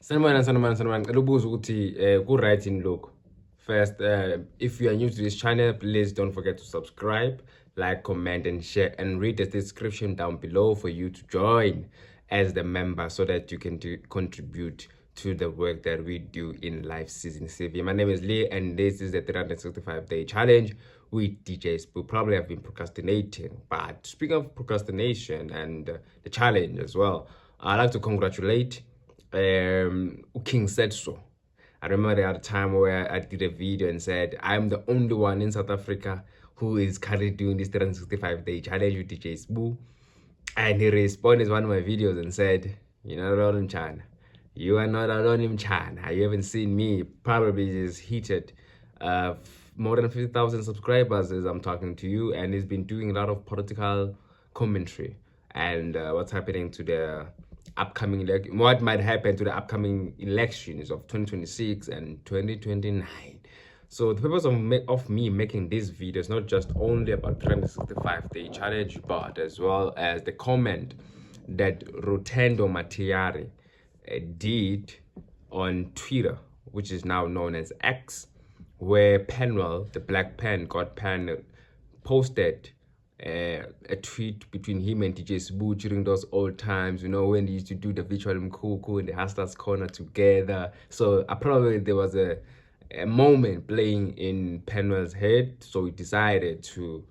Sanibona. Ubuza ukuthi ku-right in lokhu. First, if you are new to this channel, please don't forget to subscribe, like, comment, and share, and read the description down below for you to join as the member so that you can contribute to the work that we do in Life Season CV. My name is Lee, and this is the 365-day challenge with DJ Spoo. Probably have been procrastinating, but speaking of procrastination and the challenge as well, I'd like to congratulate King said so. I remember there had a time where I did a video and said, I'm the only one in South Africa who is currently doing this 365-day challenge with DJ Spoo. And he responded to one of my videos and said, you're not alone in China. You are not alone in China. You haven't seen me. Probably just heated more than 50,000 subscribers as I'm talking to you. And he's been doing a lot of political commentary and what's happening to the upcoming what might happen to the upcoming elections of 2026 and 2029. So the purpose of me making this video is not just only about 365-day challenge, but as well as the comment that Rotendo Mattiari did on Twitter, which is now known as X, where Penuel, the Black Pen, God Pen, posted a tweet between him and DJ Spoo during those old times, when they used to do the virtual Mkuku and the Hustlers Corner together. So probably there was a moment playing in Penuel's head, so he decided to,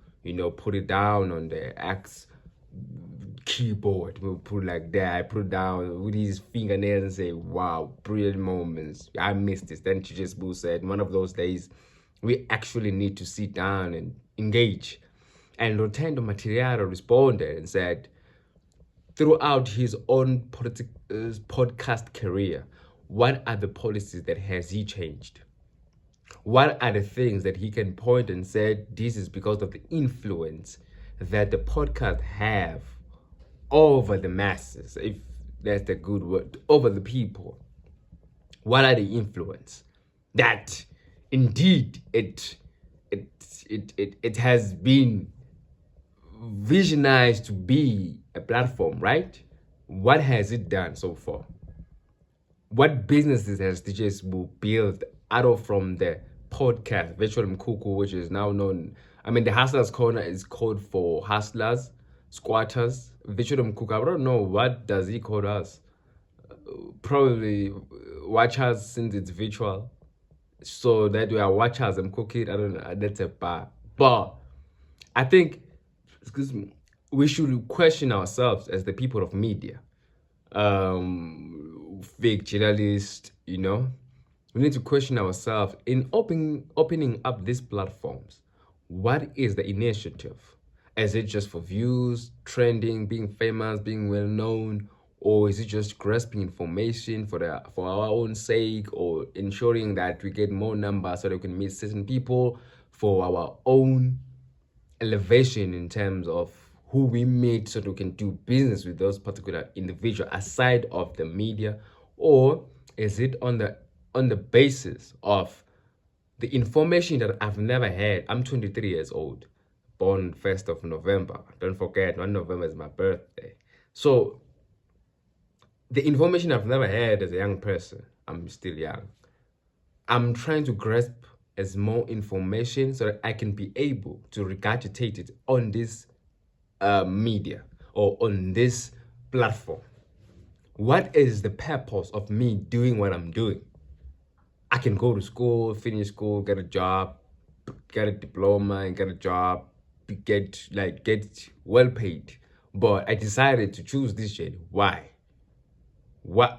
put it down on the X keyboard. We'll put it like that. I put it down with his fingernails and say, wow, brilliant moments. I missed this. Then DJ Spoo said, one of those days, we actually need to sit down and engage. And Rotendo Materiaro responded and said, throughout his own podcast career, what are the policies that has he changed? What are the things that he can point and say, this is because of the influence that the podcast have over the masses, if that's the good word, over the people? What are the influence that indeed it has been visionized to be a platform, right? What has it done so far? What businesses has DJ Spoo built out of from the podcast, Virtual Mkuku, which is now known, the Hustlers Corner is code for hustlers, squatters. Virtual Mkuku, I don't know, what does he call us? Probably watchers, since it's virtual. So that we are watchers and cooking, I don't know, that's a bar. But I think, we should question ourselves as the people of media, fake journalists, we need to question ourselves in opening up these platforms. What is the initiative? Is it just for views, trending, being famous, being well known, or is it just grasping information for our own sake, or ensuring that we get more numbers so that we can meet certain people for our own elevation in terms of who we meet so that we can do business with those particular individuals aside of the media? Or is it on the basis of the information that I've never had? I'm 23 years old, born 1st of November. Don't forget, 1 November is my birthday. So the information I've never had as a young person, I'm still young, I'm trying to grasp as more information so that I can be able to regurgitate it on this media or on this platform. What is the purpose of me doing what I'm doing? I can go to school, finish school, get a job, get a diploma and get a job, get well paid. But I decided to choose this journey. Why?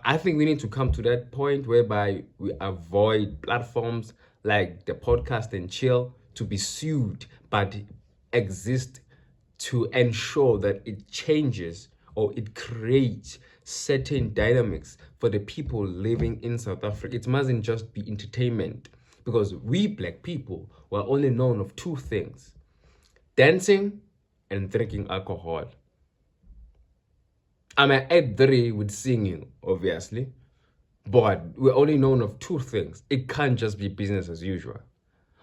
I think we need to come to that point whereby we avoid platforms like the podcast and chill to be sued, but exist to ensure that it changes or it creates certain dynamics for the people living in South Africa. It mustn't just be entertainment, because we black people were only known of two things: dancing and drinking alcohol. I add 3 with singing, obviously, but we're only known of 2 things. It can't just be business as usual.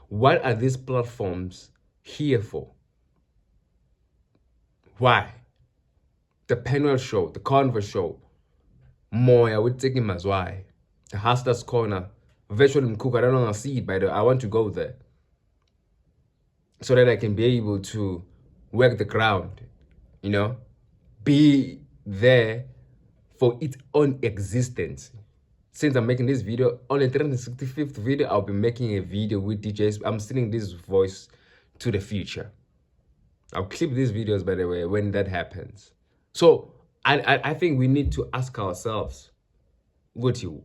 What are these platforms here for? Why? The Penuel show, the Converse show, Moya with Tiki Mazwai, the Hustler's Corner, virtual cook. I don't know how to see it, but I want to go there so that I can be able to work the ground, you know, be there for its own existence. Since I'm making this video, on the 365th video, I'll be making a video with DJs. I'm sending this voice to the future. I'll clip these videos, by the way, when that happens. So I think we need to ask ourselves,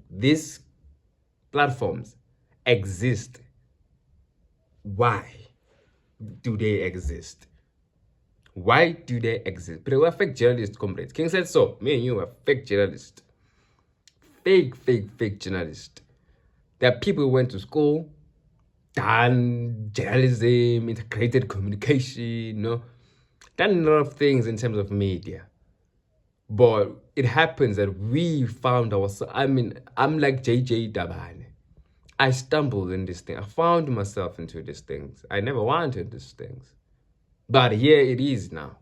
these platforms exist. Why do they exist? Why do they exist? But we're fake journalists, comrades. King said so. Me and you are fake journalists. Fake journalists. There are people who went to school, done journalism, integrated communication, done a lot of things in terms of media. But it happens that we found ourselves, I'm like JJ Dabane. I stumbled in this thing. I found myself into these things. I never wanted these things. But here it is now.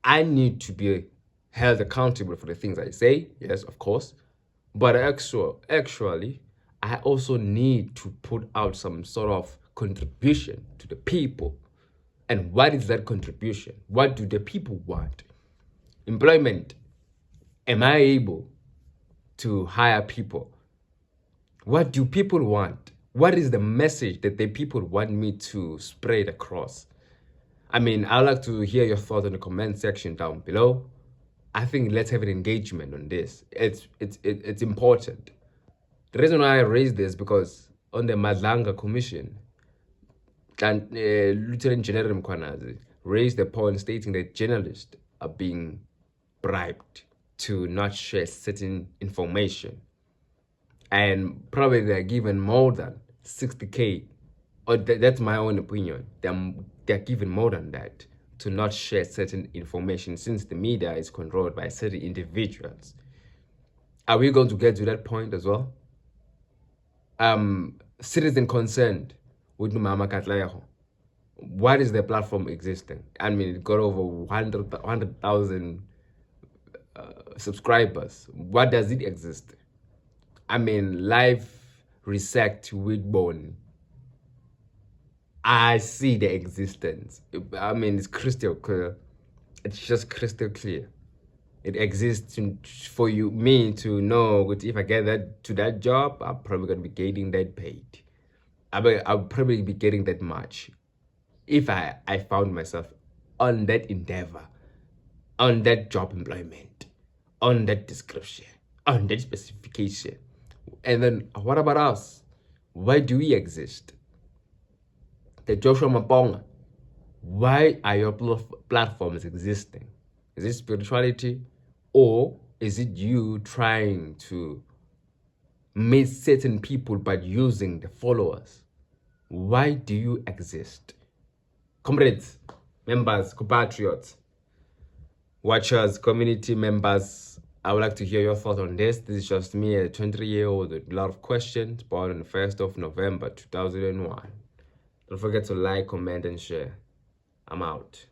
I need to be held accountable for the things I say. Yes, of course. But actually, I also need to put out some sort of contribution to the people. And what is that contribution? What do the people want? Employment. Am I able to hire people? What do people want? What is the message that the people want me to spread across? I'd like to hear your thoughts in the comment section down below. I think let's have an engagement on this. It's important. The reason why I raised this because on the Madlanga Commission, Lieutenant General Mkwanazi raised the point stating that journalists are being bribed to not share certain information. And probably they're given more than 60K. Or that's my own opinion. They're given more than that to not share certain information since the media is controlled by certain individuals. Are we going to get to that point as well? Citizen concerned with Mama Katlayaho. What is the platform existing? It got over 100,000 subscribers. What does it exist? Live Resect with Bone. I see the existence. It's crystal clear. It's just crystal clear. It exists for me to know if I get to that job, I'm probably going to be getting that paid. I'll probably be getting that much if I found myself on that endeavor, on that job employment, on that description, on that specification. And then what about us? Why do we exist? The Joshua Maponga, why are your platforms existing? Is it spirituality, or is it you trying to meet certain people by using the followers? Why do you exist? Comrades, members, compatriots, watchers, community members, I would like to hear your thoughts on this. This is just me, a 23-year-old with a lot of questions, born on the 1st of November 2001. Don't forget to like, comment, and share. I'm out.